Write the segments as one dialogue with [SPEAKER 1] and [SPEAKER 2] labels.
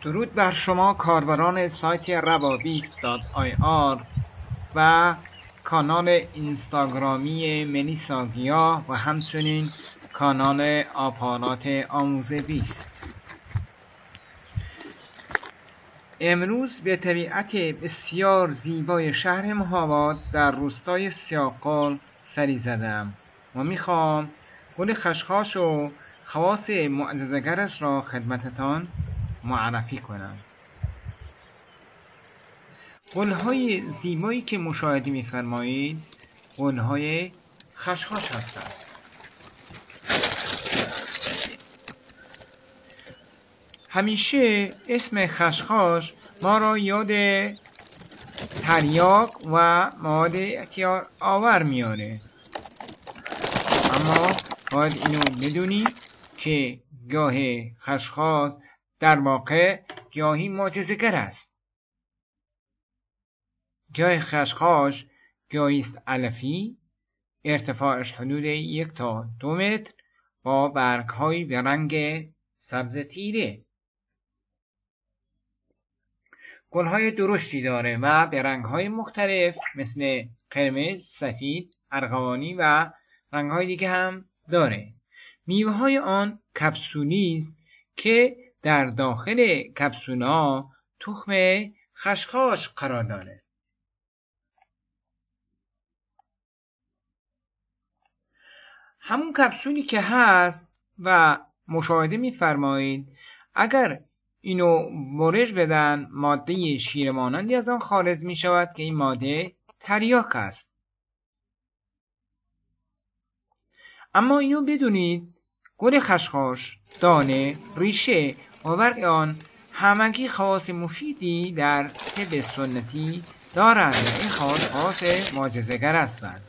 [SPEAKER 1] درود بر شما کاربران سایت روا20.ir و کانال اینستاگرامی ملیسا گیاه و همچنین کانال آپارات آموزه 20. امروز به طبیعت بسیار زیبای شهر مهاباد در روستای سیاقال سری زدم و میخوام گل خشخاش و خواص معجزه‌گرش را خدمتتان معرفی کنم. گل‌های زیبایی که مشاهده می‌فرمایید گل‌های خشخاش هستند. همیشه اسم خشخاش ما را یاد تریاک و مواد اعتیاد آور میاره، اما باید اینو بدونی که گیاه خشخاش در واقع گیاهی معجزه‌گر است. گیاه خشخاش گیاهی است علفی، ارتفاعش حدود 1 تا 2 متر با برگ‌های به رنگ سبز تیره. گل‌های درشتی داره و به رنگ‌های مختلف مثل قرمز، سفید، ارغوانی و رنگ‌های دیگه هم داره. میوه‌های آن کپسولی است که در داخل کپسول‌ها تخم خشخاش قرار داره. همون کپسولی که هست و مشاهده می‌فرمایید اگر اینو برش بدن ماده شیر مانندی از آن خارج می شود که این ماده تریاک است. اما اینو بدونید گل خشخاش، دانه، ریشه و برگ آن همگی خواص مفیدی در طب سنتی دارند و این خواص معجزه‌گر هستند.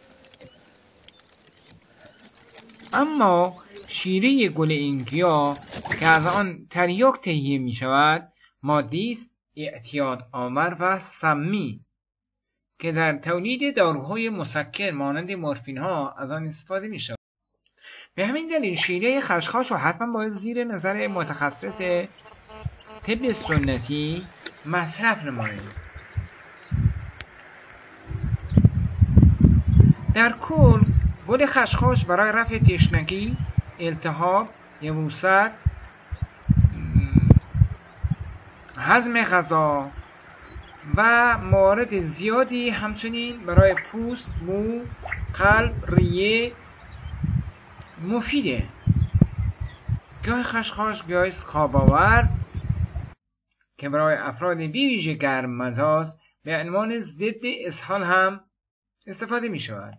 [SPEAKER 1] اما شیره گل این گیاه که از آن تریاک تهیه می شود ماده‌ای است اعتیاد آور و سمی که در تولید داروهای مسکن مانند مورفین ها از آن استفاده می شود. به همین دلیل شیره خشخاش رو حتما باید زیر نظر متخصص طب سنتی مصرف نمایید. در کل گل خشخاش برای رفع تشنگی، التهاب، یبوست، هضم غذا و موارد زیادی همچنین برای پوست، مو، قلب، ریه مفیده. گیاه خشخاش گیاهی است خواب‌آور که برای افراد بی‌ویژه گرم مزاج به عنوان ضد اسهال هم استفاده می شود.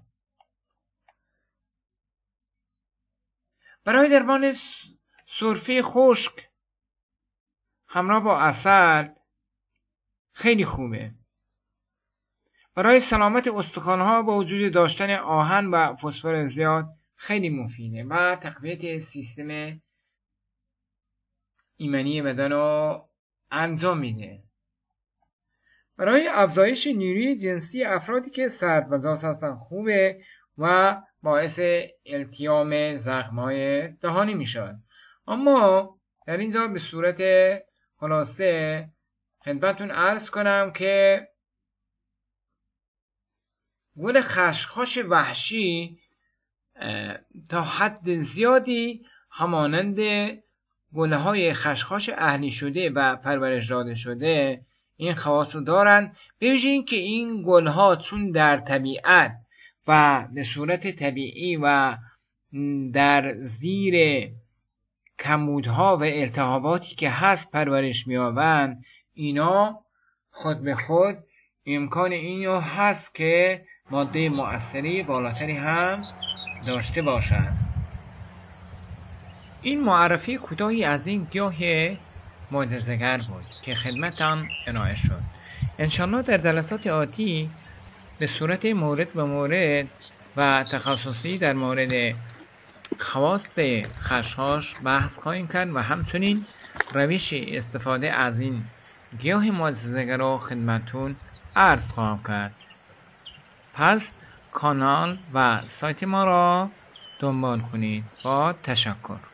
[SPEAKER 1] برای درمان سرفه خشک همراه با عسل خیلی خوبه. برای سلامت استخوان‌ها با وجود داشتن آهن و فسفر زیاد خیلی مفیده و تقویت سیستم ایمنی بدن رو انجام میده. برای افزایش نیروی جنسی افرادی که سردمزاج هستن خوبه و باعث التیام زخم‌های دهانی میشود. اما در اینجا به صورت خلاصه خدمتتون عرض کنم که گل خشخاش وحشی تا حد زیادی همانند گل‌های خشخاش اهلی شده و پرورش داده شده این خواص دارند، به ویژه اینکه این گل‌ها چون در طبیعت و به صورت طبیعی و در زیر کمودها و التهاباتی که هست پرورش می‌یابند، اینا خود به خود امکان اینو هست که ماده مؤثری بالاتری هم داشته باشند. این معرفی کوتاهی از این گیاه معجزه‌گر بود که خدمتتان ارائه شد. انشاءالله در جلسات آتی به صورت مورد به مورد و تخصصی در مورد خواص خشخاش بحث خواهیم کرد و همچنین روش استفاده از این گیاه معجزه‌گر را خدمتتون عرض خواهم کرد. پس کانال و سایت ما را دنبال کنید. با تشکر.